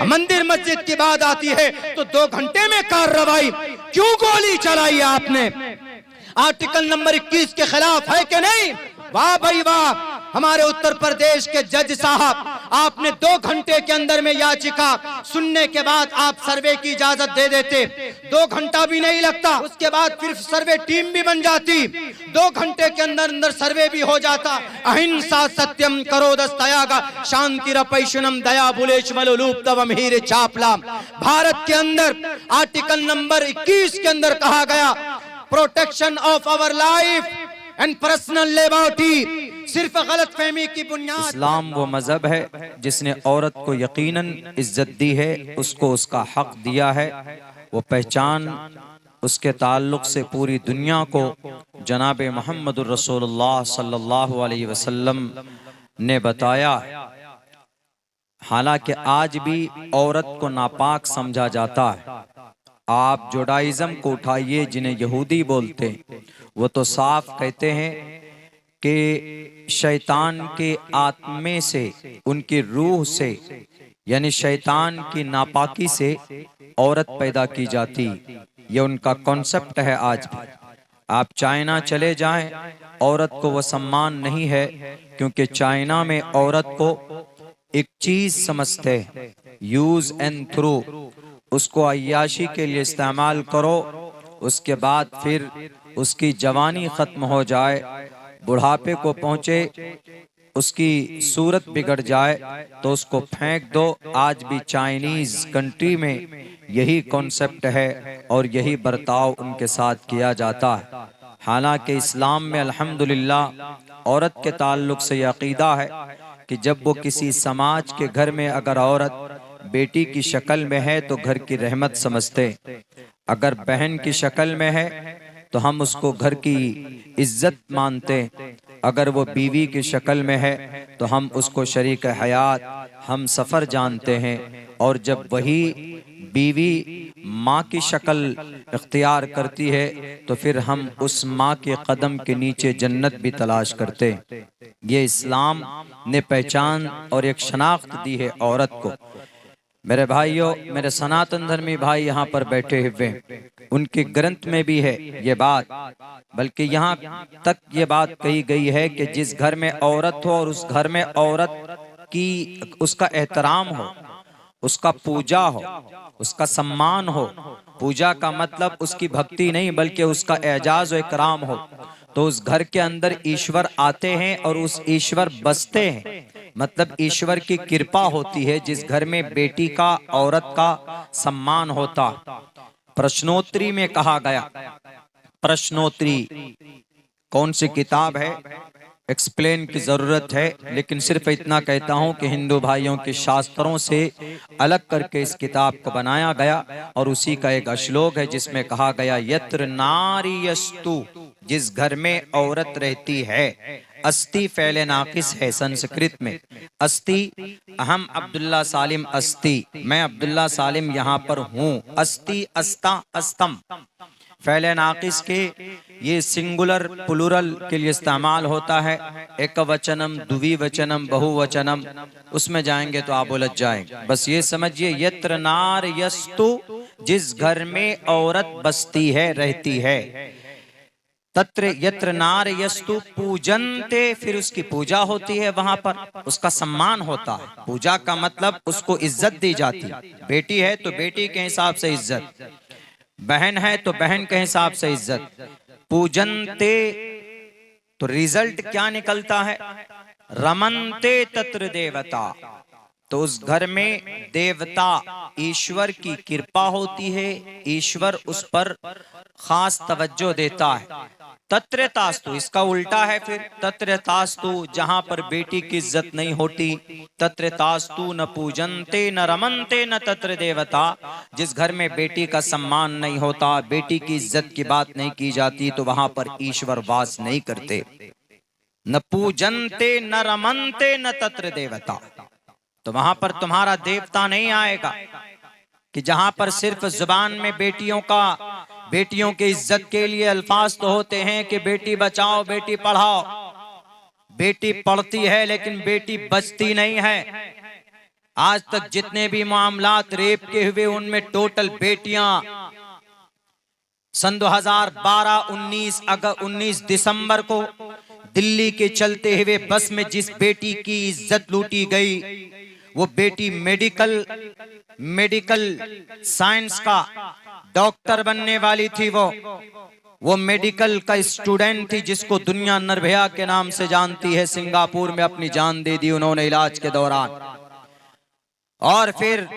मंदिर मस्जिद की बात आती है तो 2 घंटे में कार्रवाई। क्यों गोली चलाई आपने? आर्टिकल नंबर 21 के खिलाफ है कि नहीं? वाह भाई वाह, हमारे उत्तर प्रदेश के जज साहब, आपने 2 घंटे के अंदर में याचिका सुनने के बाद आप सर्वे की इजाजत दे देते। 2 घंटा भी नहीं लगता, उसके बाद फिर सर्वे टीम भी बन जाती, 2 घंटे के अंदर अंदर सर्वे भी हो जाता। अहिंसा सत्यम करोदस्तयागा शांतिरपैशुनम दया बुलेशमलुलूप तवम हीरे चापला। भारत के अंदर आर्टिकल नंबर 21 के अंदर कहा गया protection of our life and personal liberty. सिर्फ गलत फहमी की बुनियाद। इस्लाम वो मजहब है जिसने औरत को यकीनन इज्जत दी है, उसको उसका हक दिया है। वो पहचान उसके ताल्लुक से पूरी दुनिया को जनाब मोहम्मदुर रसूलुल्लाह सल्लल्लाहु अलैहि वसल्लम ने बताया। हालांकि आज भी औरत को नापाक समझा जाता है। आप जुडाइज्म को उठाइए, जिन्हें यहूदी बोलते हैं, वो तो साफ कहते हैं कि शैतान के आत्मे से, उनकी रूह से, यानी शैतान की नापाकी से औरत पैदा की जाती। ये उनका कॉन्सेप्ट है। आज भी आप चाइना चले जाएं, औरत को वो सम्मान नहीं है, क्योंकि चाइना में औरत को एक चीज समझते हैं, यूज एंड थ्रू। उसको अय्याशी के लिए इस्तेमाल करो, उसके बाद फिर उसकी जवानी खत्म हो जाए, बुढ़ापे को पहुंचे, उसकी सूरत बिगड़ जाए तो उसको फेंक दो। आज भी चाइनीज कंट्री में यही कॉन्सेप्ट है और यही बर्ताव उनके साथ किया जाता है। हालांकि इस्लाम में अल्हम्दुलिल्लाह औरत के ताल्लुक से यह अकीदा है कि जब वो किसी समाज के घर में अगर औरत बेटी की शक्ल में है तो घर की रहमत समझते, अगर बहन की शक्ल में है तो हम उसको घर की इज्जत मानते, अगर वो बीवी की शक्ल में है तो हम उसको शरीक हयात, हम सफ़र जानते हैं। और जब वही बीवी माँ की शक्ल इख्तियार करती है तो फिर हम उस माँ के कदम के नीचे जन्नत भी तलाश करते। ये इस्लाम ने पहचान और एक शनाख्त दी है औरत को। मेरे भाइयों, मेरे सनातन धर्मी भाई यहाँ पर बैठे हुए, उनके ग्रंथ में भी है ये बात, बल्कि यहाँ तक ये बात कही गई है कि जिस घर में औरत हो और उस घर में औरत की उसका एहतराम हो, उसका पूजा हो, उसका सम्मान हो। पूजा का मतलब उसकी भक्ति नहीं, बल्कि उसका एजाज और इकराम हो, तो उस घर के अंदर ईश्वर आते हैं और उस ईश्वर बसते हैं। मतलब ईश्वर की कृपा होती है जिस घर में बेटी का, औरत का सम्मान होता। प्रश्नोत्तरी में कहा गया, प्रश्नोत्तरी कौन सी किताब है, एक्सप्लेन की जरूरत है, लेकिन सिर्फ इतना कहता हूं कि हिंदू भाइयों के शास्त्रों से अलग करके इस किताब को बनाया गया। और उसी का एक श्लोक है जिसमें कहा गया, यत्र नारीयस्तु, जिस घर में औरत रहती है, अस्ति फैले नाकिस है संस्कृत में। अस्ति, अहम अब्दुल्ला सालिम अस्ति, मैं अब्दुल्ला सालिम यहाँ पर हूँ। अस्ति, अस्ता, अस्तम, फैले नाकिस के ये सिंगुलर प्लूरल के लिए इस्तेमाल होता है। एक वचनम, द्विवचनम, बहुवचनम, उसमें जाएंगे तो आप उलझ जाएंगे। बस ये समझिए, यत्र नार्यस्तु, जिस घर में औरत बसती है, रहती है, तत्र यत्र नार्यस्तु पूजन्ते, फिर उसकी पूजा होती है, वहां पर उसका सम्मान होता है। पूजा का मतलब उसको इज्जत दी जाती। बेटी है तो बेटी के हिसाब से इज्जत, बहन है तो बहन के हिसाब से इज्जत। पूजन्ते तो रिजल्ट क्या निकलता है, रमन्ते तत्र देवता, तो उस घर में देवता, ईश्वर की कृपा होती है, ईश्वर उस पर खास तवज्जो देता है। तत्र तास्तु, इसका उल्टा है फिर, तत्र तास्तु, जहां पर बेटी की इज्जत नहीं होती, तत्र तास्तु न पूजन्ते न रमन्ते न तत्र देवता, जिस घर में बेटी का सम्मान नहीं होता, बेटी की इज्जत की बात नहीं की जाती, तो वहां पर ईश्वर वास नहीं करते। न पूजन्ते न रमन्ते न तत्र देवता, तो वहां पर तुम्हारा देवता नहीं आएगा। कि जहां पर सिर्फ जुबान में बेटियों की इज्जत के लिए अल्फाज तो होते हैं कि बेटी बचाओ, बेटी पढ़ाओ, बेटी पढ़ती है लेकिन बेटी बचती नहीं है। आज तक जितने भी मामलात रेप के हुए उनमें टोटल बेटियां सन 2012-19 दिसंबर को दिल्ली के चलते हुए बस में जिस बेटी की इज्जत लूटी गई वो बेटी मेडिकल साइंस का डॉक्टर बनने वाली थी। वो मेडिकल का स्टूडेंट थी जिसको दुनिया निर्भया के नाम से जानती है। सिंगापुर में अपनी जान दे दी उन्होंने इलाज के दौरान। और फिर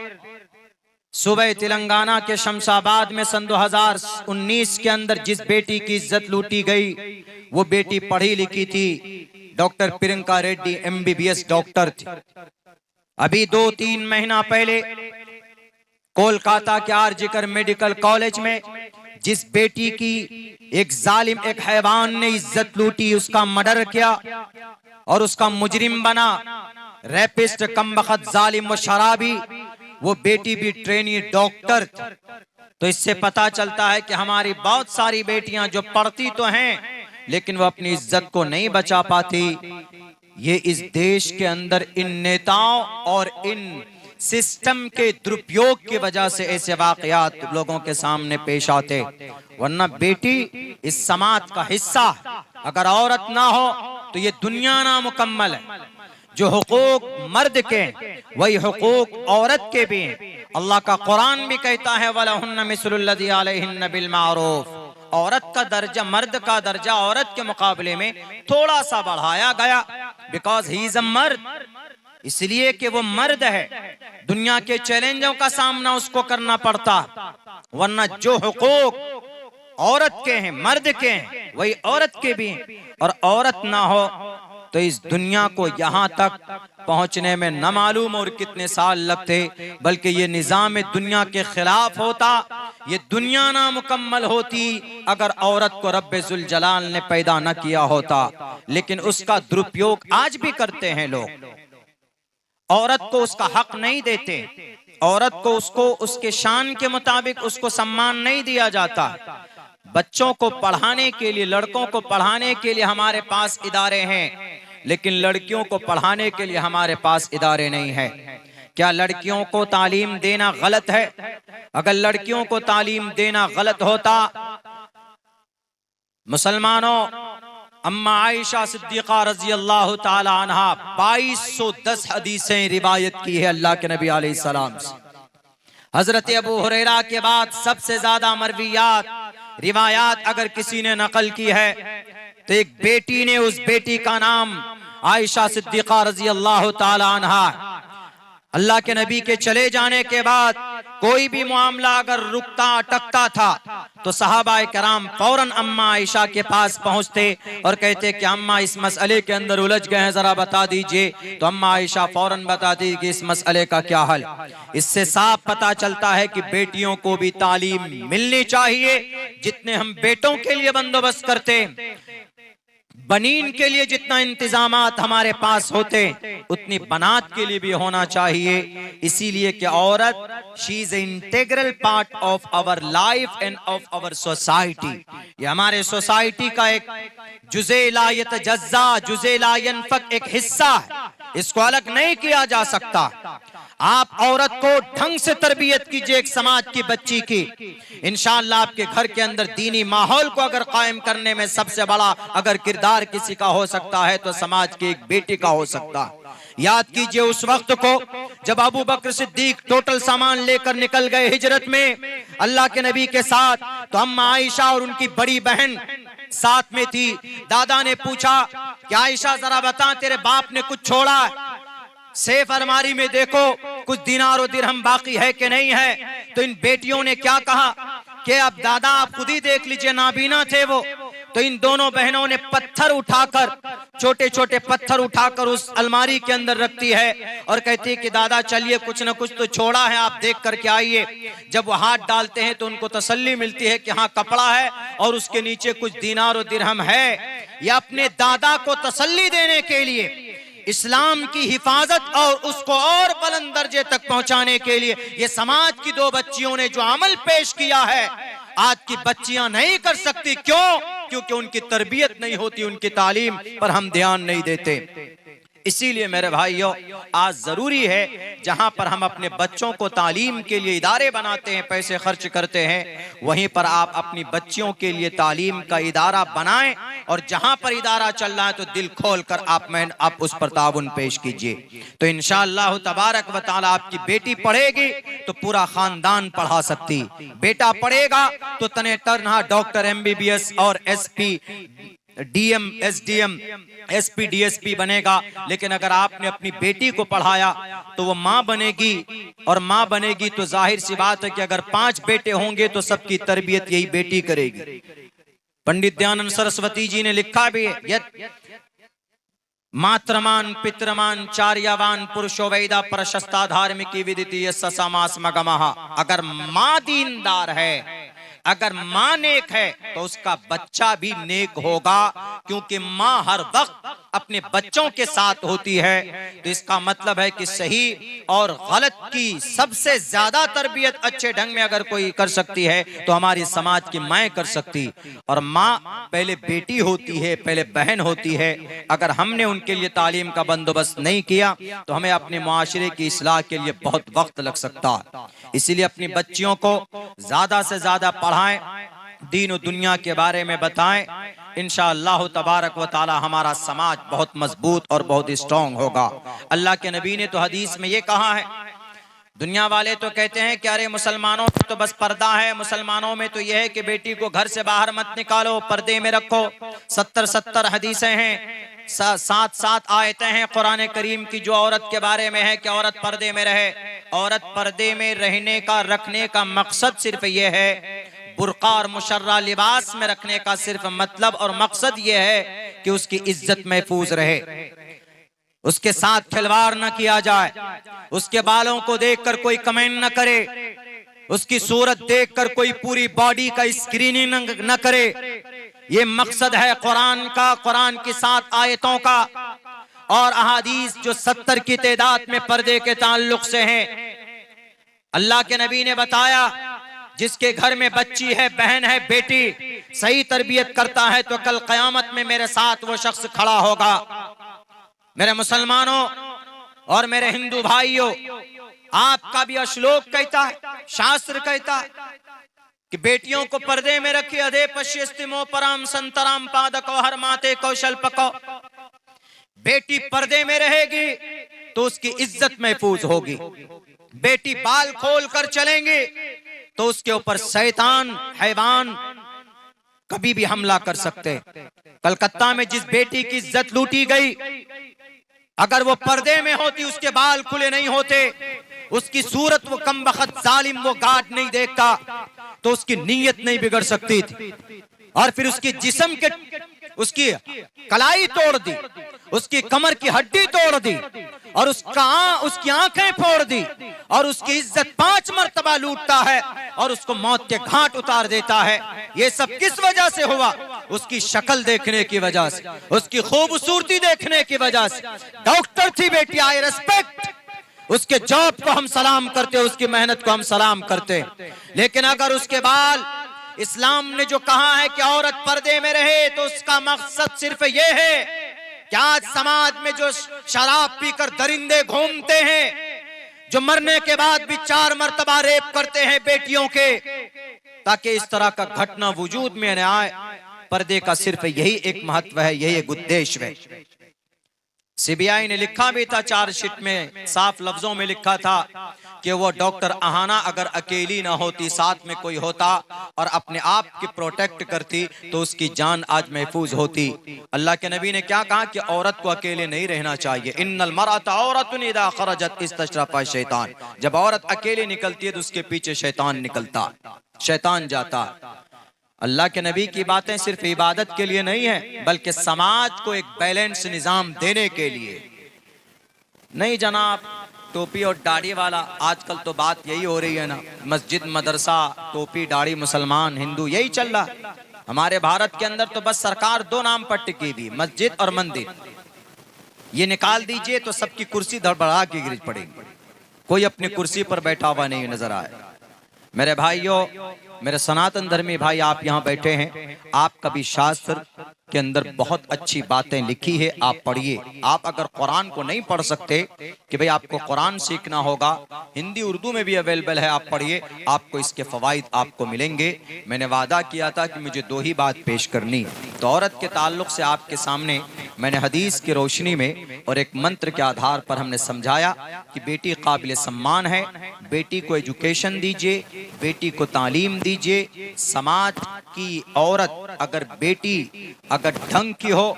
सुबह तेलंगाना के शमशाबाद में सन 2019 के अंदर जिस बेटी की इज्जत लूटी गई वो बेटी पढ़ी लिखी थी, doctor Priyanka Reddy MBBS doctor थी। अभी 2-3 महीना पहले कोलकाता के आरजीकर मेडिकल कॉलेज में जिस बेटी की एक जालिम, एक हैवान ने इज्जत लूटी, उसका मर्डर किया और उसका मुजरिम बना, रैपिस्ट, कमबख्त, जालिम व शराबी, वो बेटी भी ट्रेनी डॉक्टर थी। तो इससे पता चलता है कि हमारी बहुत सारी बेटियां जो पढ़ती तो हैं लेकिन वो अपनी इज्जत को नहीं बचा पाती। ये इस देश के अंदर इन नेताओं और इन सिस्टम के दुरुपयोग की वजह से ऐसे वाकयात लोगों के सामने पेश आते। वरना बेटी इस समाज का हिस्सा, अगर औरत ना हो तो ये दुनिया नामुकम्मल है। जो हुकूक मर्द के वही हुकूक औरत के भी हैं। अल्लाह का कुरान भी कहता है वलहुन्ना मिस्लुल्लज़ी अलैहिन्ना बिल मारूफ। औरत का दर्जा, मर्द का दर्जा औरत के मुकाबले में थोड़ा सा बढ़ाया गया, बिकॉज ही इज अ मर्द, इसलिए कि वो मर्द है। दुनिया के चैलेंजों का सामना उसको करना पड़ता, वरना जो हुकूक औरत के हैं, मर्द के हैं, वही औरत के भी हैं। और औरत ना हो तो इस दुनिया को यहाँ तक पहुँचने में न मालूम और कितने साल लगते, बल्कि ये निज़ाम दुनिया के खिलाफ होता, ये दुनिया नामुकम्मल होती अगर औरत को रब्बे जुल जलाल ने पैदा न किया होता। लेकिन उसका दुरुपयोग आज भी करते हैं लोग। औरत को उसका हक नहीं देते, औरत को उसको उसके शान के मुताबिक उसको सम्मान नहीं दिया जाता। बच्चों को पढ़ाने के लिए, लड़कों को पढ़ाने के लिए हमारे पास इदारे हैं, लेकिन लड़कियों को पढ़ाने के लिए हमारे पास इदारे नहीं है। क्या लड़कियों को तालीम देना गलत है? अगर लड़कियों को तालीम देना गलत होता, मुसलमानों, अम्मा आयशा सिद्दीक़ा रज़ी अल्लाह ताला अन्हा 2210 हदीसें रिवायत की है अल्लाह के नबी अलैहिस्सलाम से। हजरत अबू हुरैरा के बाद सबसे ज्यादा मरवियात, रिवायात अगर किसी ने नकल की है तो एक बेटी ने, उस बेटी का नाम आयशा सिद्दीक़ा रज़ी अल्लाह ताला अन्हा। अल्लाह के नबी के चले जाने के बाद कोई भी मामला अगर रुकता अटकता था तो सहाबाए कराम फौरन अम्मा आयशा के पास पहुंचते और कहते कि अम्मा इस मसले के अंदर उलझ गए हैं, जरा बता दीजिए। तो अम्मा आयशा फौरन बताती कि इस मसले का क्या हल। इससे साफ पता चलता है कि बेटियों को भी तालीम मिलनी चाहिए। जितने हम बेटों के लिए बंदोबस्त करते, बनीन के लिए जितना इंतजामात हमारे पास होते, उतनी बनात के लिए भी होना चाहिए। इसीलिए कि औरत she is integral part of our life and of our society. ये हमारे सोसाइटी का एक जुज़े ला यतजज़्ज़ा, जुज़े ला यनफ़क एक हिस्सा है, इसको अलग नहीं किया जा सकता। आप औरत को ढंग से तरबियत कीजिए एक समाज की बच्ची की, इंशाअल्लाह आपके घर के अंदर दीनी माहौल को अगर कायम करने में सबसे बड़ा अगर किरदार किसी का हो सकता है तो समाज की एक बेटी का हो सकता है। याद कीजिए उस वक्त को जब अबू बकर सिद्दीक टोटल सामान लेकर निकल गए हिजरत में अल्लाह के नबी के साथ, तो अम्मा आयशा और उनकी बड़ी बहन साथ में थी। दादा ने पूछा कि आयशा जरा बता तेरे बाप ने कुछ छोड़ा, सेफ अलमारी में देखो कुछ दिनार और दिरहम बाकी है कि नहीं है। तो इन बेटियों ने क्या कहा कि अब दादा आप खुद ही देख लीजिए, नाबीना थे वो। तो इन दोनों बहनों ने पत्थर उठाकर, छोटे छोटे पत्थर उठाकर उस अलमारी के अंदर रखती है और कहती है कि दादा चलिए कुछ न कुछ तो छोड़ा है, आप देख करके आइए। जब वो हाथ डालते हैं तो उनको तसल्ली मिलती है कि हाँ कपड़ा है और उसके नीचे कुछ दिनार और दिरहम है। या अपने दादा को तसल्ली देने के लिए, इस्लाम की हिफाजत और उसको और बुलंद दर्जे तक पहुंचाने के लिए ये समाज की दो बच्चियों ने जो अमल पेश किया है, आज की बच्चियां नहीं कर सकती। क्यों? क्योंकि उनकी तरबियत नहीं होती, उनकी तालीम पर हम ध्यान नहीं देते। इसीलिए मेरे भाइयों, आज जरूरी है जहां पर हम अपने बच्चों को तालीम के लिए इदारे बनाते हैं, पैसे खर्च करते हैं, वहीं पर आप अपनी बच्चियों के लिए तालीम का इदारा बनाएं, और जहां पर इदारा चल रहा है तो दिल खोल कर आप उस पर ताउन पेश कीजिए। तो इंशाअल्लाह तबारक व तआला आपकी बेटी पढ़ेगी तो पूरा खानदान पढ़ा सकती, बेटा पढ़ेगा तो तने तरह डॉक्टर, MBBS और SP, DM, SDM, SP, DSP बनेगा। लेकिन अगर आपने अपनी बेटी को पढ़ाया तो वो माँ बनेगी, और माँ बनेगी तो जाहिर सी बात है कि अगर 5 बेटे होंगे तो सबकी तरबियत यही बेटी करेगी। पंडित दयानंद सरस्वती जी ने लिखा भी है, मात्रमान पितृमान चार्यवान पुरुषो वैदा प्रशस्ता धार्मिकी विदिति समास मगमहा। अगर माँ दीनदार है, अगर माँ नेक है तो उसका बच्चा भी नेक होगा, क्योंकि माँ हर वक्त अपने बच्चों के साथ होती है। तो इसका मतलब है कि सही और गलत की सबसे ज्यादा तरबियत अच्छे ढंग में अगर कोई कर सकती है तो हमारी समाज की माएँ कर सकती। और माँ पहले बेटी होती है, पहले बहन होती है। अगर हमने उनके लिए तालीम का बंदोबस्त नहीं किया तो हमें अपने मुआशरे की इस्लाह के लिए बहुत वक्त लग सकता है। इसीलिए अपनी बच्चियों को ज्यादा से ज्यादा पढ़ाएं, दीन और दुनिया के बारे में बताएं। इंशाअल्लाह तबारक व तआला हमारा समाज बहुत मजबूत और बहुत स्ट्रॉन्ग होगा। अल्लाह के नबी ने तो हदीस में ये कहा है, दुनिया वाले तो कहते हैं कि अरे मुसलमानों में तो बस पर्दा है, मुसलमानों में तो यह है कि बेटी को घर से बाहर मत निकालो, पर्दे में रखो। 70 हदीसें हैं, 7 आयतें हैं कुरान करीम की जो औरत के बारे में है कि औरत पर्दे में रहे। औरत पर्दे में रहने का, रखने का मकसद सिर्फ ये है, बुर्का और मुशर्रा लिबास में रखने का सिर्फ मतलब और मकसद ये है कि उसकी इज्जत महफूज रहे, उसके साथ खिलवाड़ न किया जाए, उसके बालों को देखकर कोई कमेंट न करे, उसकी सूरत देखकर कोई पूरी बॉडी का स्क्रीनिंग न करे। ये मकसद है कुरान का, कुरान की 7 आयतों का और अहादीस जो 70 की तादाद में पर्दे के ताल्लुक से हैं। अल्लाह के नबी ने बताया, जिसके घर में बच्ची है, बहन है, बेटी सही तरबियत करता है तो कल कयामत में मेरे साथ वो शख्स खड़ा होगा। मेरे मुसलमानों और मेरे हिंदू भाइयों, आपका भी श्लोक कहता है, शास्त्र कहता है कि बेटियों को पर्दे में रखिए। अधे पश्यस्तिमो पराम संतराम पादको हर माते कौशल पको। बेटी पर्दे में रहेगी तो उसकी इज्जत महफूज होगी। बेटी बाल खोल कर चलेंगे तो उसके ऊपर शैतान, हैवान कभी भी हमला कर सकते। कलकत्ता में जिस बेटी की इज्जत लूटी गई, अगर वो पर्दे में होती, उसके बाल खुले नहीं होते, उसकी सूरत वो कमबख्त जालिम वो गार्ड नहीं देखता तो उसकी नीयत नहीं बिगड़ सकती थी। और फिर उसकी जिस्म के, उसकी कलाई तोड़ दी, उसकी कमर की हड्डी तोड़ दी और उसकी आंखें फोड़ दी और उसकी इज्जत 5 मर्तबा लूटता है और उसको मौत के घाट उतार देता है। ये सब किस वजह से हुआ? उसकी शक्ल देखने की वजह से, उसकी खूबसूरती देखने की वजह से। डॉक्टर थी बेटी, आई रेस्पेक्ट, उसके जॉब को हम सलाम करते, उसकी मेहनत को हम सलाम करते। लेकिन अगर उसके बाल, इस्लाम ने जो कहा है कि औरत पर्दे में रहे तो उसका मकसद सिर्फ ये है कि आज समाज में जो शराब पीकर दरिंदे घूमते हैं, जो मरने के बाद भी 4 मर्तबा रेप करते हैं बेटियों के, ताकि इस तरह का घटना वजूद में न आए, पर्दे का सिर्फ यही एक महत्व है, यही एक उद्देश्य है। CBI ने लिखा भी था, चार्जशीट में साफ लफ्जों में लिखा था कि वो डॉक्टर अहाना अगर अकेली ना होती, साथ में कोई होता और अपने आप की प्रोटेक्ट करती तो उसकी जान आज महफूज होती। अल्लाह के नबी ने क्या कहा कि औरत को अकेले नहीं रहना चाहिए। इन्नल मरअता औरतुन इज़ा खरजत इस्तशरफा शैतान। जब औरत अकेली निकलती है तो उसके पीछे शैतान निकलता, शैतान जाता। अल्लाह के नबी की बातें सिर्फ इबादत के लिए नहीं है, बल्कि समाज को एक बैलेंस निजाम देने के लिए। नहीं जनाब, टोपी और दाढ़ी वाला, आजकल तो बात यही हो रही है ना, मस्जिद मदरसा, टोपी दाढ़ी, मुसलमान हिंदू, यही चल रहा। हमारे भारत के अंदर तो बस सरकार 2 नाम पर टिकी हुई, मस्जिद और मंदिर। ये निकाल दीजिए तो सबकी कुर्सी धड़बड़ा के गिर पड़ेगी, कोई अपनी कुर्सी पर बैठा हुआ नहीं नजर आए। मेरे भाइयों, मेरे सनातन धर्मी भाई, आप यहाँ बैठे हैं, आप कभी शास्त्र के अंदर बहुत अच्छी बातें लिखी है, आप पढ़िए। आप अगर कुरान को नहीं पढ़ सकते कि भाई आपको कुरान सीखना होगा, हिंदी उर्दू में भी अवेलेबल है, आप पढ़िए, आपको इसके फवाइद आपको मिलेंगे। मैंने वादा किया था कि मुझे 2 ही बात पेश करनी, तो औरत के ताल्लुक से आपके सामने मैंने हदीस की रोशनी में और एक मंत्र के आधार पर हमने समझाया कि बेटी काबिल सम्मान है, बेटी को एजुकेशन दीजिए, बेटी को तालीम दीजिए। समाज की औरत अगर बेटी अगर ढंग की हो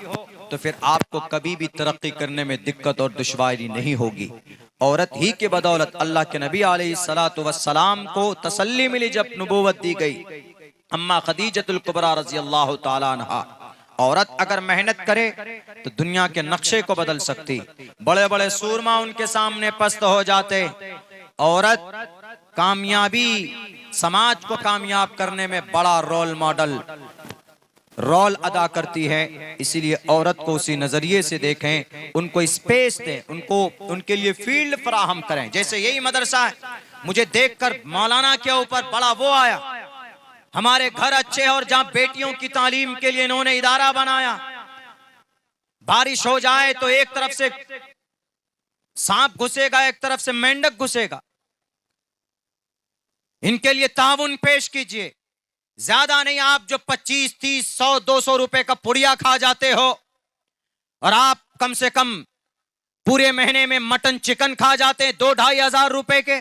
तो फिर आपको कभी भी तरक्की करने में दिक्कत और दुश्वारी नहीं होगी। औरत ही के बदौलत अल्लाह के नबी अलैहिस्सलातु वस्सलाम को तसल्ली मिली जब नबूवत दी गई। अम्मा खदीजतुल कुबरा रज़ी अल्लाह ताला अन्हा, औरत अगर मेहनत करे तो दुनिया के नक्शे को बदल सकती, बड़े बड़े सूरमा उनके सामने पस्त हो जाते। औरत कामयाबी, समाज को कामयाब करने में बड़ा रोल अदा करती है। इसीलिए औरत को उसी नजरिए से देखें, उनको स्पेस दें, उनको उनके लिए फील्ड फराहम करें। जैसे यही मदरसा है, मुझे देखकर मौलाना के ऊपर बड़ा वो आया, हमारे घर अच्छे हैं और जहां बेटियों की तालीम के लिए इन्होंने इदारा बनाया, बारिश हो जाए तो एक तरफ से सांप घुसेगा, एक तरफ से मेंढक घुसेगा, इनके लिए ताउन पेश कीजिए। ज्यादा नहीं, आप जो 25, 30, 100, 200 रुपए का पुड़िया खा जाते हो और आप कम से कम पूरे महीने में मटन चिकन खा जाते हैं 2-2.5 हजार रुपए के,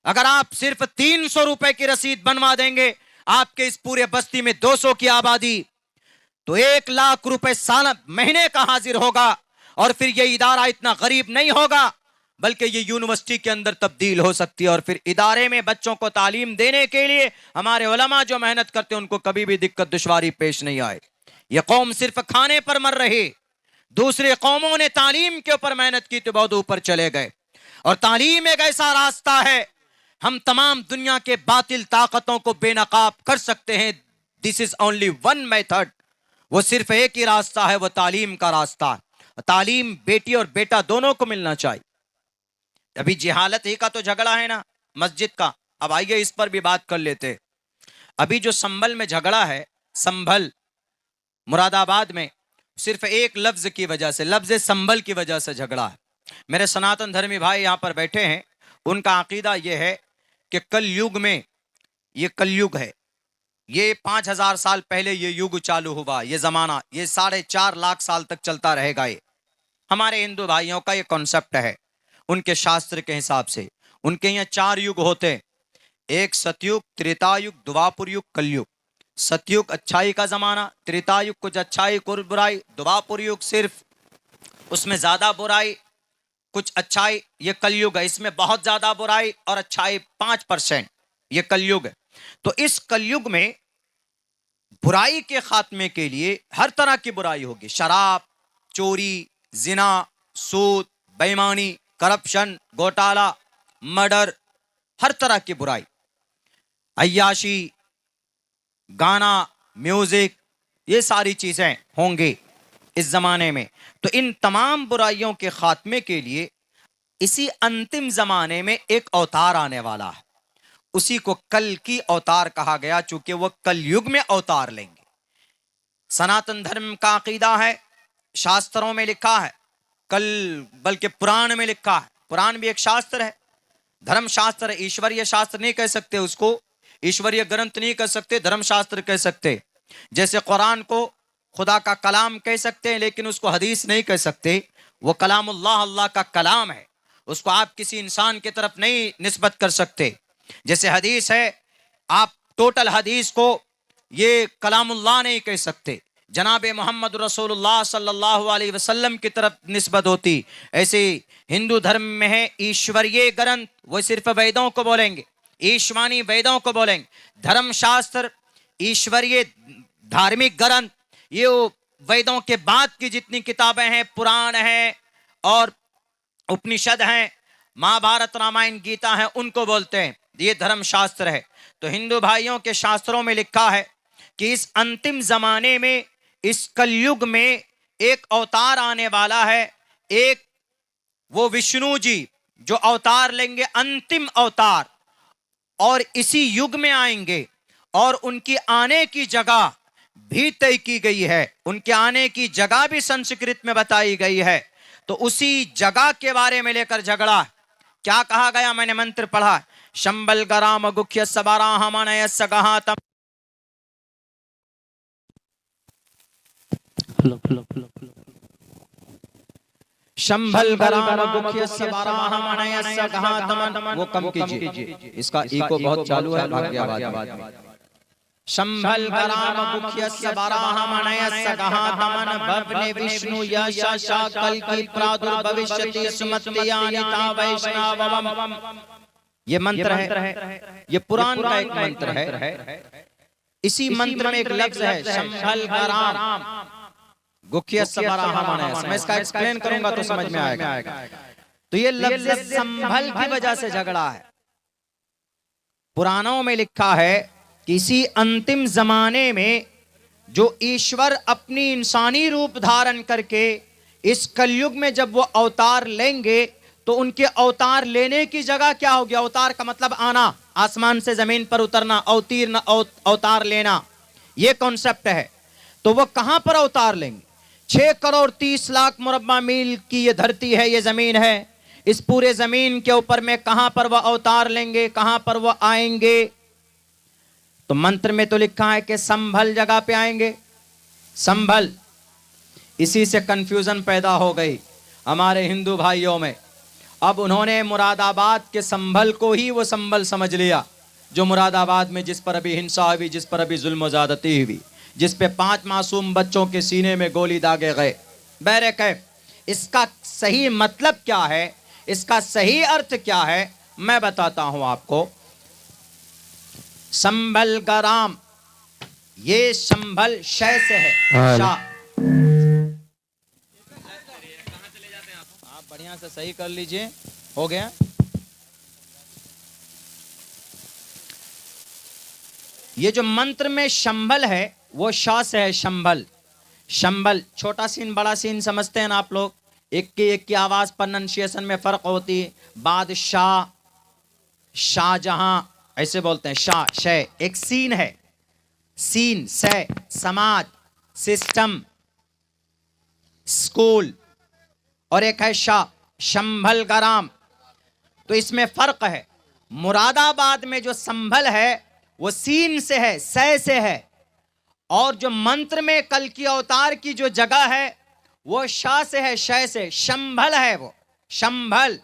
अगर आप सिर्फ 300 रुपए की रसीद बनवा देंगे, आपके इस पूरे बस्ती में 200 की आबादी, तो 1 लाख रुपए साल महीने का हाजिर होगा। और फिर ये इदारा इतना गरीब नहीं होगा, बल्कि ये यूनिवर्सिटी के अंदर तब्दील हो सकती है। और फिर इदारे में बच्चों को तालीम देने के लिए हमारे उलमा जो मेहनत करते हैं, उनको कभी भी दिक्कत दुश्वारी पेश नहीं आए। ये कौम सिर्फ खाने पर मर रही, दूसरे कौमों ने तालीम के ऊपर मेहनत की तो बहुत ऊपर चले गए। और तालीम एक ऐसा रास्ता है, हम तमाम दुनिया के बातिल ताकतों को बेनकाब कर सकते हैं। This is only one method, वो सिर्फ एक ही रास्ता है, वो तालीम का रास्ता। तालीम बेटी और बेटा दोनों को मिलना चाहिए। अभी जिहालत ही का तो झगड़ा है ना मस्जिद का, अब आइए इस पर भी बात कर लेते। अभी जो संभल में झगड़ा है, संभल मुरादाबाद में, सिर्फ एक लफ्ज की वजह से, लफ्ज संभल की वजह से झगड़ा है। मेरे सनातन धर्मी भाई यहाँ पर बैठे हैं, उनका अकीदा यह है कि कल युग में, ये कलयुग है, ये 5000 साल पहले ये युग चालू हुआ, ये जमाना, ये 4.5 लाख साल तक चलता रहेगा। ये हमारे हिंदू भाइयों का ये कॉन्सेप्ट है। उनके शास्त्र के हिसाब से उनके यहाँ 4 युग होते, एक सतयुग, त्रेतायुग, द्वापर युग, कलयुग। सतयुग अच्छाई का जमाना, त्रेतायुग कुछ अच्छाई कुछ बुराई, द्वापर युग सिर्फ उसमें ज्यादा बुराई कुछ अच्छाई, ये कलयुग है, इसमें बहुत ज्यादा बुराई और अच्छाई 5%, ये कलयुग है। तो इस कलयुग में बुराई के खात्मे के लिए हर तरह की बुराई होगी, शराब, चोरी, जिना, सूद, बेईमानी, करप्शन, घोटाला, मर्डर, हर तरह की बुराई, अय्याशी, गाना, म्यूजिक, ये सारी चीजें होंगी इस जमाने में। तो इन तमाम बुराइयों के खात्मे के लिए इसी अंतिम जमाने में एक अवतार आने वाला है, उसी को कल की अवतार कहा गया, चूंकि वह कल युग में अवतार लेंगे। सनातन धर्म का अकीदा है, शास्त्रों में लिखा है, कल बल्कि पुराण में लिखा है, पुराण भी एक शास्त्र है, धर्म शास्त्र है, ईश्वरीय शास्त्र नहीं कह सकते उसको, ईश्वरीय ग्रंथ नहीं कह सकते, धर्म शास्त्र कह सकते। जैसे कुरान को खुदा का कलाम कह सकते हैं, लेकिन उसको हदीस नहीं कह सकते, वो कलामुल्लाह, अल्लाह का कलाम है, उसको आप किसी इंसान की तरफ नहीं निस्बत कर सकते। जैसे हदीस है, आप टोटल हदीस को ये कलामुल्लाह नहीं कह सकते, जनाब मोहम्मद रसूलुल्लाह सल्लल्लाहु अलैहि वसल्लम की तरफ निस्बत होती। ऐसे हिंदू धर्म में है ईश्वरीय ग्रंथ, वो सिर्फ वेदों को बोलेंगे, ईश्वानी वेदों को बोलेंगे। धर्म शास्त्र, ईश्वरीय धार्मिक ग्रंथ, ये वेदों के बाद की जितनी किताबें हैं, पुराण हैं और उपनिषद हैं, महाभारत, रामायण, गीता हैं, उनको बोलते हैं, ये धर्म शास्त्र है। तो हिंदू भाइयों के शास्त्रों में लिखा है कि इस अंतिम जमाने में, इस कलयुग में एक अवतार आने वाला है, एक वो विष्णु जी जो अवतार लेंगे, अंतिम अवतार, और इसी युग में आएंगे। और उनकी आने की जगह भी तय की गई है, उनके आने की जगह भी संस्कृत में बताई गई है। तो उसी जगह के बारे में लेकर झगड़ा। क्या कहा गया, मैंने मंत्र पढ़ा, शंबल गराम गुख्य सबाराह मनय सगहातम। शंभल गराम गुख्य सबाराह मनय सगहातम। वो कम कीजिए, इसका इको बहुत चालू है, भाग्यवाद। शंभल गराम गुख्य सबाराह मनय सगहातमन भवने विष्णु यश कल की प्रादुर्भविष्यति सुमत्यानिता वैष्णवम। ये मंत्र है, ये पुराण का एक मंत्र है। इसी मंत्र में एक लफ्ज है शंभल गराम गुख्य सबाराह मनय। मैं इसका एक्सप्लेन करूंगा तो समझ में आएगा। तो ये लफ्ज संभल की वजह से झगड़ा है। पुराणों में लिखा है किसी अंतिम जमाने में जो ईश्वर अपनी इंसानी रूप धारण करके इस कलयुग में जब वो अवतार लेंगे तो उनके अवतार लेने की जगह क्या होगी। अवतार का मतलब आना, आसमान से जमीन पर उतरना, अवतीर्ण अवतार लेना, ये कॉन्सेप्ट है। तो वो कहां पर अवतार लेंगे। 6 करोड़ 30 लाख मुरब्बा मील की ये धरती है, ये जमीन है। इस पूरे जमीन के ऊपर में कहां पर वह अवतार लेंगे, कहां पर वह आएंगे। तो मंत्र में तो लिखा है कि संभल जगह पे आएंगे, संभल। इसी से कंफ्यूजन पैदा हो गई हमारे हिंदू भाइयों में। अब उन्होंने मुरादाबाद के संभल को ही वो संभल समझ लिया, जो मुरादाबाद में जिस पर अभी हिंसा हुई, जिस पर अभी जुल्म ज़्यादती हुई, जिस पे 5 मासूम बच्चों के सीने में गोली दागे गए। बैरक है, इसका सही मतलब क्या है, इसका सही अर्थ क्या है, मैं बताता हूं आपको। संभल गराम, ये संभल शय से है, शाह। आप बढ़िया से सही कर लीजिए, हो गया। ये जो मंत्र में शंभल है वो शाह से है, शंभल। शंभल, छोटा सीन बड़ा सीन समझते हैं ना आप लोग। एक की आवाज प्रोनंसिएशन में फर्क होती है। बादशाह, शाहजहां, ऐसे बोलते हैं। शाह, शय, एक सीन है, सीन से समाज, सिस्टम, स्कूल, और एक है शाह, शंभल गराम। तो इसमें फर्क है। मुरादाबाद में जो संभल है वो सीन से है, सै से है, और जो मंत्र में कल की अवतार की जो जगह है वो शाह से है, शय से। शंभल है वो, शंभल।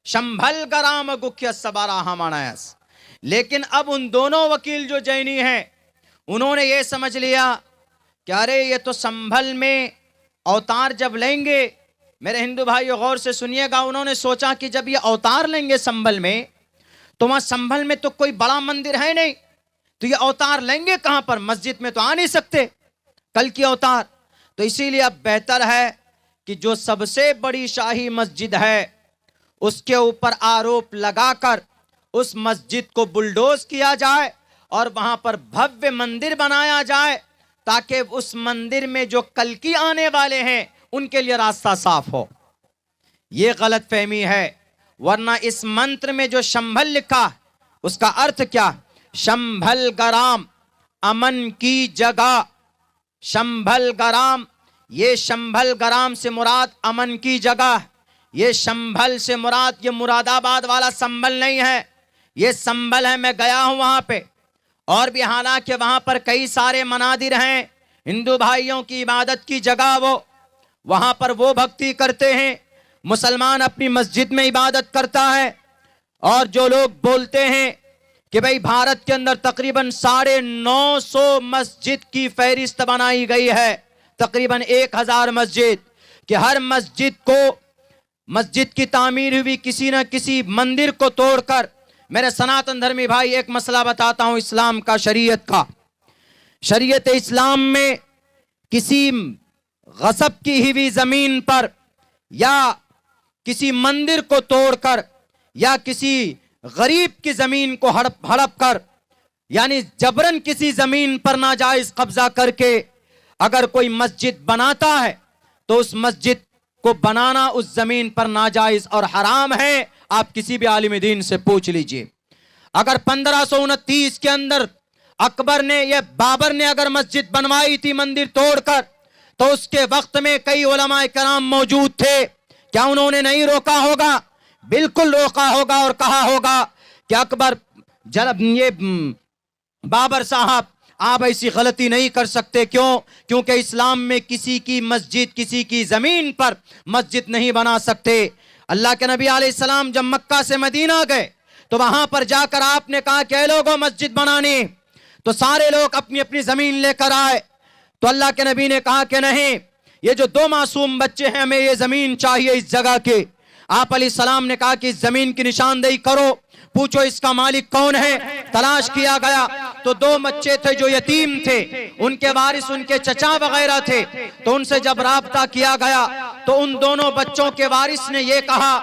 शंभल गराम गुख्य सबाराह मनयस। लेकिन अब उन दोनों वकील जो जैनी हैं उन्होंने ये समझ लिया कि अरे ये तो संभल में अवतार जब लेंगे, मेरे हिंदू भाइयों गौर से सुनिएगा, उन्होंने सोचा कि जब ये अवतार लेंगे संभल में तो वहां संभल में तो कोई बड़ा मंदिर है नहीं, तो ये अवतार लेंगे कहां पर, मस्जिद में तो आ नहीं सकते कल की अवतार। तो इसीलिए अब बेहतर है कि जो सबसे बड़ी शाही मस्जिद है उसके ऊपर आरोप लगाकर उस मस्जिद को बुलडोज किया जाए और वहां पर भव्य मंदिर बनाया जाए, ताकि उस मंदिर में जो कल की आने वाले हैं उनके लिए रास्ता साफ हो। यह गलत फहमी है। वरना इस मंत्र में जो शंभल लिखा उसका अर्थ क्या, शंभल गराम, अमन की जगह। शंभल गराम, ये शंभल गराम से मुराद अमन की जगह। ये शंभल से मुराद ये मुरादाबाद वाला संभल नहीं है, ये संभल है। मैं गया हूं वहां पे, और भी हालांकि वहां पर कई सारे मनादिर हैं, हिंदू भाइयों की इबादत की जगह वो, वहां पर वो भक्ति करते हैं। मुसलमान अपनी मस्जिद में इबादत करता है। और जो लोग बोलते हैं कि भाई भारत के अंदर तकरीबन 950 मस्जिद की फहरिस्त बनाई गई है, तकरीबन 1000 मस्जिद, कि हर मस्जिद को, मस्जिद की तामीर हुई किसी न किसी मंदिर को तोड़कर। मेरे सनातन धर्मी भाई एक मसला बताता हूं इस्लाम का, शरीयत का। शरीयत इस्लाम में किसी गसब की हुई जमीन पर या किसी मंदिर को तोड़कर या किसी गरीब की जमीन को हड़प कर, यानी जबरन किसी जमीन पर नाजायज कब्जा करके अगर कोई मस्जिद बनाता है तो उस मस्जिद को बनाना उस जमीन पर नाजायज और हराम है। आप किसी भी आलिम दीन से पूछ लीजिए। अगर 1529 के अंदर अकबर ने या बाबर ने अगर मस्जिद बनवाई थी मंदिर तोड़कर, तो उसके वक्त में कई उलमाए कराम मौजूद थे, क्या उन्होंने नहीं रोका होगा? बिल्कुल रोका होगा और कहा होगा कि अकबर ये बाबर साहब आप ऐसी गलती नहीं कर सकते। क्यों? क्योंकि इस्लाम में किसी की मस्जिद, किसी की जमीन पर मस्जिद नहीं बना सकते। अल्लाह के नबी अलैहिस्सलाम जब मक्का से मदीना गए तो वहां पर जाकर आपने कहा कि लोगों मस्जिद बनानी, तो सारे लोग अपनी अपनी जमीन लेकर आए। तो अल्लाह के नबी ने कहा कि नहीं, ये जो दो मासूम बच्चे हैं, हमें ये जमीन चाहिए इस जगह के। आप अलैहिस्सलाम ने कहा कि इस जमीन की निशानदेही करो, पूछो इसका मालिक कौन है। तलाश किया गया तो दो बच्चे थे जो यतीम थे, उनके वारिस उनके चचा वगैरह थे। तो उनसे जब राब्ता किया गया तो उन दोनों बच्चों के वारिस ने ये कहा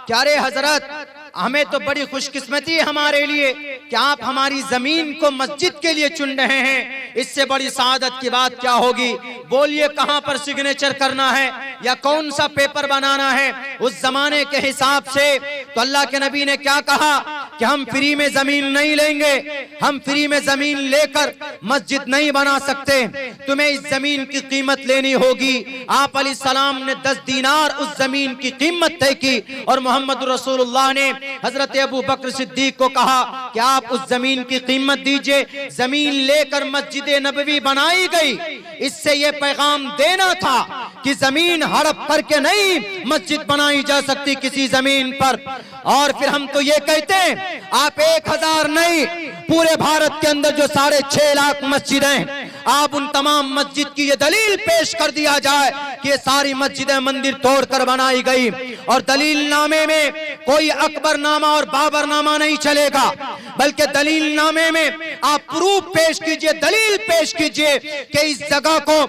कि अरे हजरत, हमें तो बड़ी खुशकिस्मती है हमारे लिए कि आप हमारी जमीन को मस्जिद के लिए चुन रहे हैं, इससे बड़ी सादत की बात क्या होगी। बोलिए कहां पर सिग्नेचर करना है या कौन सा पेपर बनाना है उस जमाने के हिसाब से। तो अल्लाह के नबी ने क्या कहा कि हम फ्री में जमीन नहीं लेंगे, हम फ्री में जमीन लेकर मस्जिद नहीं बना सकते, तुम्हें इस जमीन की कीमत लेनी होगी। आप अलैहिस्सलाम ने 10 दीनार उस जमीन की कीमत तय की और मोहम्मद रसूलुल्लाह ने हजरत अबू बकर सिद्दीक को कहा कि आप उस जमीन की कीमत दीजिए। जमीन लेकर मस्जिद नबवी बनाई गई। इससे यह पैगाम देना था कि जमीन हड़प करके नहीं मस्जिद बनाई जा सकती किसी जमीन पर। और फिर हम तो ये कहते हैं आप 1000 नहीं, पूरे भारत के अंदर जो 6.5 लाख मस्जिद हैं, आप उन तमाम मस्जिद की ये दलील पेश कर दिया जाए कि ये सारी मस्जिदें मंदिर तोड़कर बनाई गई। और दलील नामे में कोई अकबरनामा और बाबरनामा नहीं चलेगा, बल्कि दलील नामे में आप प्रूफ पेश कीजिए, दलील पेश कीजिए कि इस जगह को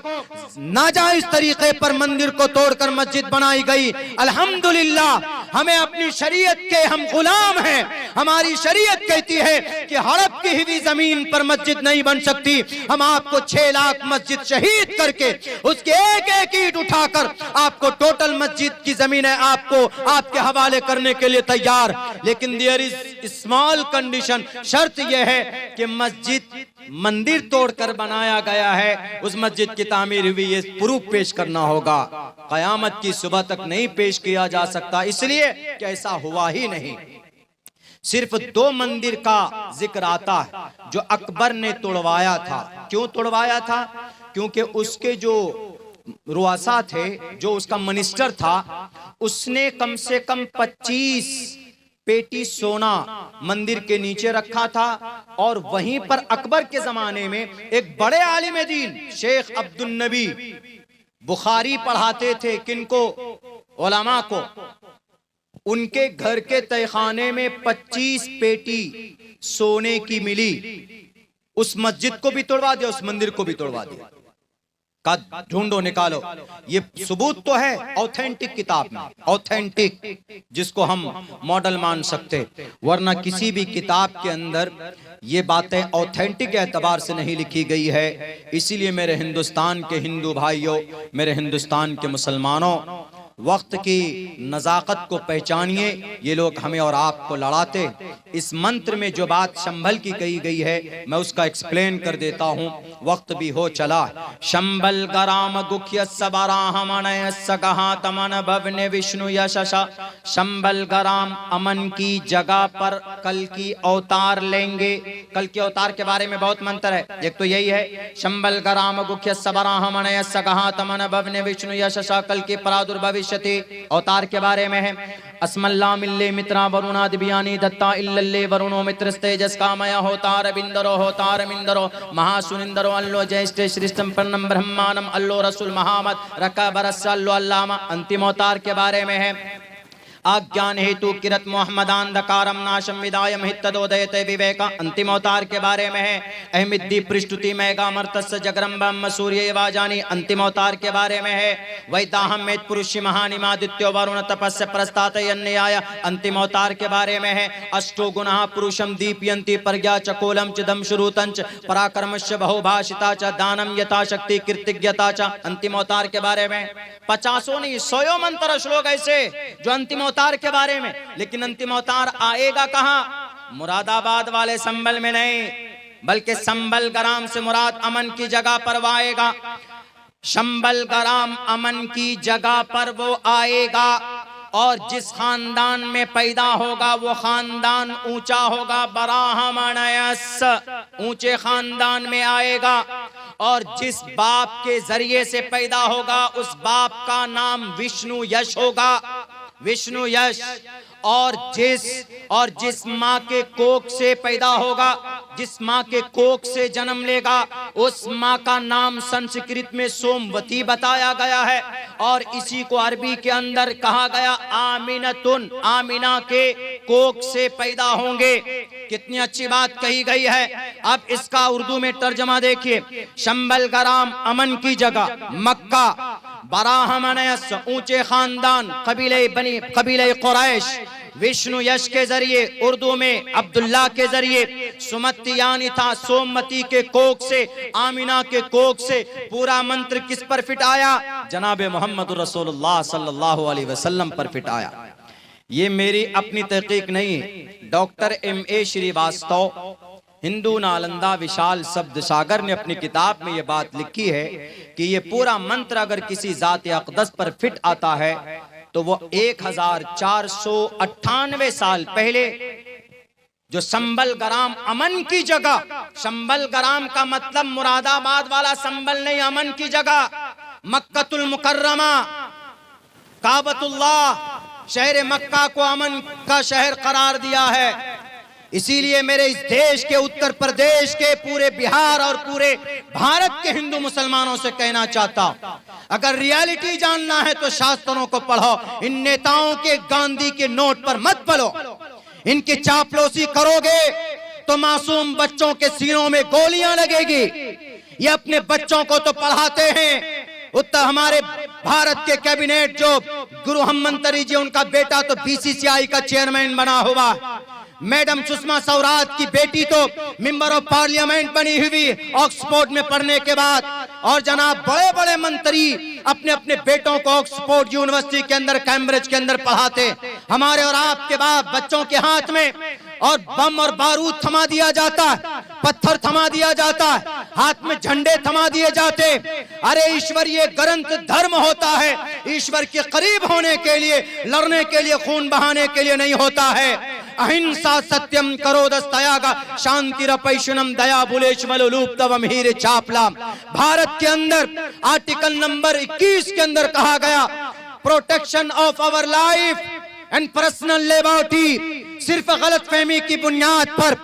नाजायज तरीके पर मंदिर को तोड़कर मस्जिद बनाई गई। अल्हम्दुलिल्लाह हमें अपनी शरीयत के हम गुलाम हैं। हमारी शरीयत कहती है कि हड़प की हुई जमीन पर मस्जिद नहीं बन सकती। हम आपको 6 लाख मस्जिद शहीद करके उसके एक एक ईंट उठाकर आपको टोटल मस्जिद की जमीनें आपको आपके हवाले करने के लिए तैयार। लेकिन देयर इज स्मॉल कंडीशन, शर्त यह है कि मस्जिद मंदिर तोड़कर बनाया गया है, उस मस्जिद की तामीर हुई, ये प्रूफ पेश करना होगा। कयामत की सुबह तक नहीं पेश किया जा सकता, इसलिए कि ऐसा हुआ ही नहीं। सिर्फ 2 मंदिर का जिक्र आता है जो अकबर ने तोड़वाया था। क्यों तोड़वाया था? क्योंकि उसके जो रुआसा थे, जो उसका मिनिस्टर था, उसने कम से कम 25 पेटी सोना मंदिर के नीचे रखा था। और वहीं पर अकबर के जमाने में एक बड़े आलिम दीन शेख अब्दुल नबी बुखारी पढ़ाते थे। किनको? उलमा को। उनके घर के तहखाने में 25 पेटी सोने की मिली। उस मस्जिद को भी तोड़वा दिया, उस मंदिर को भी तोड़वा दिया। का ढूंढो, निकालो। ये सबूत तो है ऑथेंटिक किताब में, ऑथेंटिक, जिसको हम मॉडल मान सकते, वरना किसी भी किताब के अंदर ये बातें ऑथेंटिक एतबार से नहीं लिखी गई है। इसीलिए मेरे हिंदुस्तान के हिंदू भाइयों, मेरे हिंदुस्तान के मुसलमानों, वक्त की नज़ाकत को पहचानिए। ये लोग हमें और आपको लड़ाते। इस मंत्र में जो बात शंभल की कही गई है, मैं उसका एक्सप्लेन कर देता हूँ, वक्त भी हो चला। शंभल गराम गुख्य सबराहमणय सगहा तमन भवने विष्णु यशा। शंभल गराम अमन की जगह पर कल की अवतार लेंगे। कल के अवतार के बारे में बहुत मंत्र है, एक तो यही है शंभल गराम गुख्य सबराहमणय सगहा तमन भवने विष्णु यशा। कल के प्रादुर्भविष्यति अवतार के बारे में है। अस्मल्ला मिल्ले मित्रा वरुणादि बियानी दत्ता इल्लल्ले वरुणो मित्रस्तेजस कामय होतार बिंदरो होतार मिंदरो महासुनिंदरो अल्लो जयस्ते श्रेष्ठम परम ब्रह्मानम अल्लो रसूल मोहम्मद रका बरस अल्लो अल्लामा। अंतिम अवतार के बारे में है। आज्ञान हेतु किरत मोहम्मदांधकारम नाशम विदाय महितदोदयते विवेका। अंतिम अवतार के बारे में है। अहमिद्दी पृष्ठुति मेगा मर्तस्य जगरम्बम सूर्य वाजानी। अंतिम अवतार के बारे में है। वैदाहम में पुरुषि महानिमादित्यो वरुण तपस्य प्रस्तातयन्याय। अंतिम अवतार के बारे में है। अष्टो गुणः पुरुषम दीपयन्ति प्रज्ञा चकोलम चिदम श्रुतंच पराक्रमश्च बहुभाषिता च दानम यथाशक्ति कीर्तिज्ञता च। अंतिम अवतार के बारे में 50 नहीं 100 मंत्र श्लोक ऐसे जो अंतिम अवतार के बारे में। लेकिन अंतिम अवतार आएगा कहां? मुरादाबाद वाले संभल में नहीं, बल्कि संबल ग्राम से मुराद अमन की जगह पर वो आएगा। संबल ग्राम अमन की जगह पर वो आएगा और जिस खानदान में पैदा होगा वो खानदान ऊंचा होगा, बराहमणयस, ऊंचे खानदान में आएगा। और जिस बाप के जरिए से पैदा होगा उस बाप का नाम विष्णु यश होगा, विष्णु यश। और जिस माँ के कोख से पैदा होगा, जिस माँ के कोख से जन्म लेगा, उस माँ का नाम संस्कृत में सोमवती बताया गया है और इसी को अरबी के अंदर कहा गया आमिनतुन, आमिना के कोख से पैदा होंगे। कितनी अच्छी बात कही गई है। अब इसका उर्दू में तर्जमा देखिए। शंबल ग्राम अमन की जगह, मक्का, बराहमनयस ऊंचे खानदान, कबीले कुरैश, विष्णु यश के जरिए, उर्दू में अब्दुल्ला के जरिए, सुमति यानी था सोमवती के कोख से, आमिना के कोख से। पूरा मंत्र किस पर फिट आया? जनाब मोहम्मद रसूलुल्लाह सल्लल्लाहु अलैहि वसल्लम पर फिट आया। ये मेरी अपनी तहकीक नहीं, डॉक्टर M.A. श्रीवास्तव, हिंदू नालंदा विशाल शब्द सागर ने अपनी किताब में ये बात लिखी है कि ये पूरा मंत्र अगर किसी जात अक़दस पर फिट आता है तो वो 1498 साल पहले जो संबल ग्राम अमन की जगह, संबल ग्राम का मतलब मुरादाबाद वाला संबल नहीं, अमन की जगह, मक्कतुल मुकर्रमा, काबतुल्लाह, शहर मक्का को अमन का शहर करार दिया है। इसीलिए मेरे इस देश के, उत्तर प्रदेश के, पूरे बिहार और पूरे भारत के हिंदू मुसलमानों से कहना चाहता हूं, अगर रियलिटी जानना है तो शास्त्रों को पढ़ो। इन नेताओं के गांधी के नोट पर मत पढ़ो। इनकी चापलूसी करोगे तो मासूम बच्चों के सीनों में गोलियां लगेगी। ये अपने बच्चों को तो पढ़ाते हैं। उत्तर हमारे भारत के कैबिनेट जो गुरु हम्मंतरी जी, उनका बेटा तो BCCI का चेयरमैन बना हुआ। मैडम सुषमा स्वराज की बेटी तो मेंबर ऑफ पार्लियामेंट बनी हुई ऑक्सफोर्ड में पढ़ने के बाद। और जनाब बड़े बड़े मंत्री अपने अपने बेटों को ऑक्सफोर्ड यूनिवर्सिटी के अंदर, कैम्ब्रिज के अंदर पढ़ाते। हमारे और आपके बाप बच्चों के हाथ में और बम और बारूद थमा दिया जाता है, पत्थर थमा दिया जाता है, हाथ में झंडे थमा दिए जाते। अरे ईश्वरीय ग्रंथ धर्म होता है, ईश्वर के करीब होने के लिए, लड़ने के लिए, खून बहाने के लिए नहीं होता है। अहिंसा सत्यम करो दस्तयागा शांति रपैशुनम दया बुलेशमलूप तवम हीरे चापला। भारत के अंदर आर्टिकल नंबर 21 के अंदर कहा गया protection of our life and personal liberty. सिर्फ गलत फहमी की बुनियाद पर,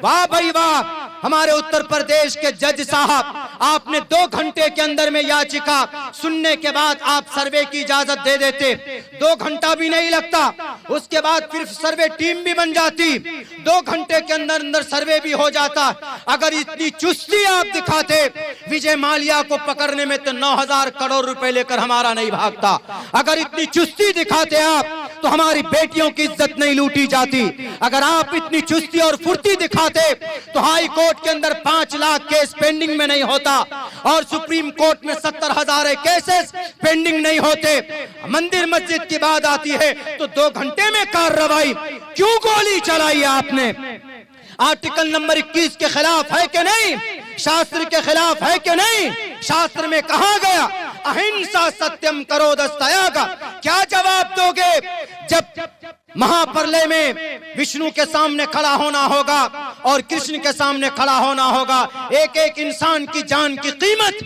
वाह भाई वाह, हमारे उत्तर प्रदेश के जज साहब, आपने 2 घंटे के अंदर में याचिका सुनने के बाद आप सर्वे की इजाजत दे देते। 2 घंटा भी नहीं लगता, उसके बाद फिर सर्वे टीम भी बन जाती, 2 घंटे के अंदर अंदर सर्वे भी हो जाता। अगर इतनी चुस्ती आप दिखाते विजय माल्या को पकड़ने में तो 9,000 करोड़ रुपए लेकर हमारा नहीं भागता। अगर इतनी चुस्ती दिखाते आप तो हमारी बेटियों की इज्जत नहीं लूटी जाती। अगर आप इतनी चुस्ती और फुर्ती दिखाते तो हाई कोर्ट के अंदर 5 लाख केस पेंडिंग में नहीं होता और सुप्रीम कोर्ट में 70,000 केसेस पेंडिंग नहीं होते। मंदिर मस्जिद की बात आती है तो 2 घंटे में कार्रवाई। क्यों गोली चलाई आपने? आर्टिकल नंबर 21 के खिलाफ है कि नहीं? शास्त्र के खिलाफ है कि नहीं? शास्त्र में कहा गया अहिंसा सत्यम करो दस्तयागा। क्या जवाब दोगे जब महाप्रलय में विष्णु के सामने खड़ा होना होगा और कृष्ण के सामने खड़ा होना होगा? एक एक इंसान की जान की कीमत,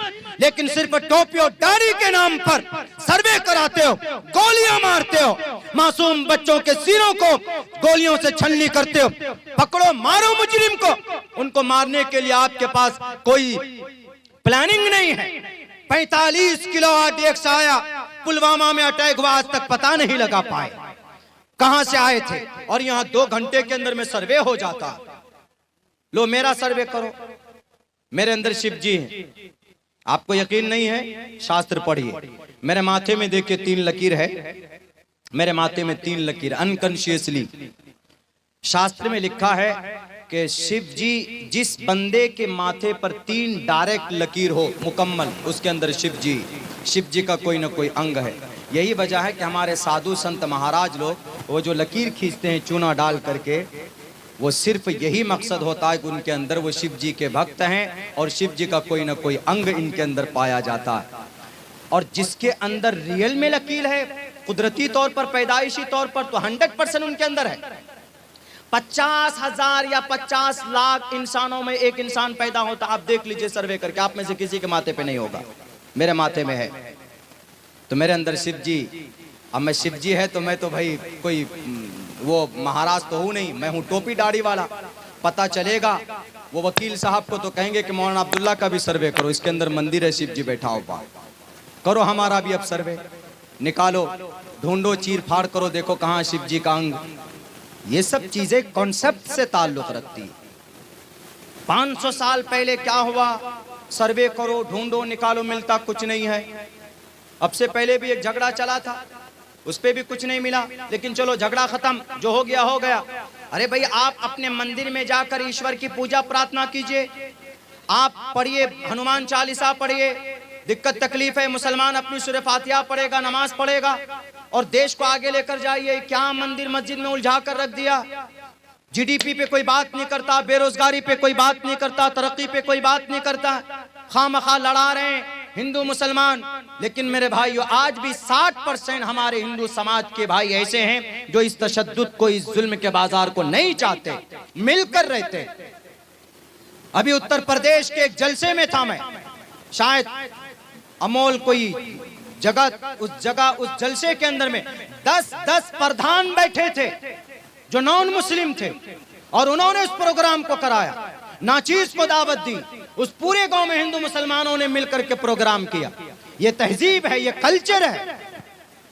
लेकिन सिर्फ टोपी और दाढ़ी के नाम पर सर्वे कराते हो, गोलियां मारते हो, मासूम बच्चों के सिरों को गोलियों से छलनी करते हो। पकड़ो, मारो मुजरिम को। उनको मारने के लिए आपके पास कोई प्लानिंग नहीं है। 45 किलो RDX आया, पुलवामा में अटैक हुआ, आज तक पता नहीं लगा पाए कहां से आए थे। और यहां 2 घंटे के अंदर में सर्वे हो जाता। लो मेरा सर्वे करो, मेरे अंदर शिव जी हैं। आपको यकीन नहीं है? शास्त्र पढ़िए। मेरे माथे में देखिए 3 लकीर है, मेरे माथे में 3 लकीर अनकॉन्शियसली। शास्त्र में लिखा है कि शिव जी जिस बंदे के माथे पर 3 डायरेक्ट लकीर हो मुकम्मल, उसके अंदर शिव जी का कोई ना कोई अंग है। यही वजह है कि हमारे साधु संत महाराज लोग वो जो लकीर खींचते हैं चूना डाल करके, वो सिर्फ यही मकसद होता है कि उनके अंदर वो शिव जी के भक्त हैं और शिव जी का कोई ना कोई अंग इनके अंदर पाया जाता है। और जिसके अंदर रियल में लकील है, कुदरती तौर पर, पैदाइशी तौर पर, तो 100% उनके अंदर है। 50,000 या 50 लाख इंसानों में एक इंसान पैदा होता, आप देख लीजिए सर्वे करके, आप में से किसी के माथे पे नहीं होगा, मेरे माथे में है। तो मेरे अंदर शिव जी, अब मैं शिव जी है तो मैं तो भाई कोई वो महाराज तो हूँ नहीं, मैं हूँ टोपी दाढ़ी वाला। पता चलेगा वो वकील साहब को तो कहेंगे कि मौलाना अब्दुल्ला का भी सर्वे करो, इसके अंदर मंदिर है, शिव जी बैठा हुआ, करो हमारा भी अब सर्वे, निकालो, ढूंढो, चीर फाड़ करो, देखो कहाँ शिव जी का अंग। ये सब चीजें कॉन्सेप्ट से ताल्लुक रखती है। 500 साल पहले क्या हुआ, सर्वे करो, ढूंढो, निकालो, मिलता कुछ नहीं है। अब से पहले भी एक झगड़ा चला था, उस पे भी कुछ नहीं मिला, लेकिन चलो झगड़ा खत्म, जो हो गया हो गया। अरे भाई, आप अपने मंदिर में जाकर ईश्वर की पूजा प्रार्थना कीजिए, आप पढ़िए, हनुमान चालीसा पढ़िए। दिक्कत तकलीफ है, मुसलमान अपनी सूरह फातिहा पढ़ेगा, नमाज पढ़ेगा और देश को आगे लेकर जाइए। क्या मंदिर मस्जिद में उलझा कर रख दिया। जीडीपी पे कोई बात नहीं करता, बेरोजगारी पे कोई बात नहीं करता, तरक्की पे कोई बात नहीं करता, खामखा लड़ा रहे हैं हिंदू मुसलमान। लेकिन मेरे भाइयों, आज भी 60% हमारे हिंदू समाज के भाई ऐसे हैं जो इस तशद्दुद को, इस जुल्म के बाजार को नहीं चाहते, मिलकर रहते। अभी उत्तर प्रदेश के एक जलसे में था मैं, शायद अमोल कोई जगह, उस जलसे के अंदर में 10 प्रधान बैठे थे जो नॉन मुस्लिम थे और उन्होंने उस प्रोग्राम को कराया, नाचीज को दावत दी। उस पूरे गांव में हिंदू मुसलमानों ने मिलकर के प्रोग्राम किया। ये तहजीब है, ये कल्चर है,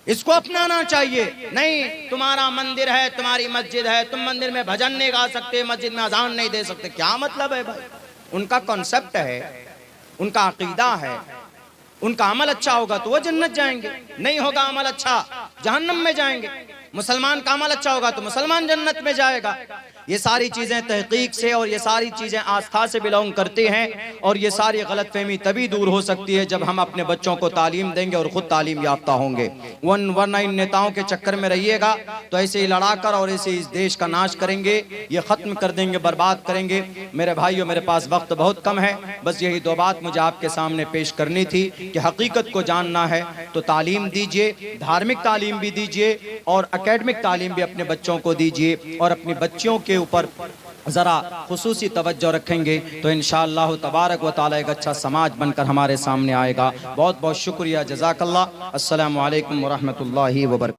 इसको अपनाना चाहिए। नहीं, तुम्हारा मंदिर है, तुम्हारी मस्जिद है, तुम मंदिर में भजन नहीं गा सकते, मस्जिद में अजान नहीं दे सकते, क्या मतलब है भाई। उनका कॉन्सेप्ट है, उनका अकीदा है, उनका अमल अच्छा होगा तो वो जन्नत जाएंगे, नहीं होगा अमल अच्छा जहन्नम में जाएंगे। मुसलमान का अमल अच्छा होगा तो मुसलमान जन्नत में जाएगा। ये सारी चीजें तहकीक से और ये सारी चीजें आस्था से बिलोंग करती हैं और ये सारी गलतफहमी तभी दूर हो सकती है जब हम अपने बच्चों को तालीम देंगे और खुद तालीम याफ्ता होंगे। वरना इन नेताओं के चक्कर में रहिएगा तो ऐसे ही लड़ाकर और ऐसे इस देश का नाश करेंगे, ये खत्म कर देंगे, बर्बाद करेंगे। मेरे भाइयों, मेरे पास वक्त बहुत कम है, बस यही 2 बात मुझे आपके सामने पेश करनी थी कि हकीकत को जानना है तो तालीम दीजिए, धार्मिक तालीम भी दीजिए और एकेडमिक तालीम भी अपने बच्चों को दीजिए। और अपनी बच्चियों के ऊपर जरा खुसूसी तवज्जो रखेंगे तो इंशाअल्लाह तबारक व तआला एक अच्छा समाज बनकर हमारे सामने आएगा। बहुत बहुत शुक्रिया, जज़ाकल्लाह। अस्सलामु अलैकुम व रहमतुल्लाहि व बरकातहू।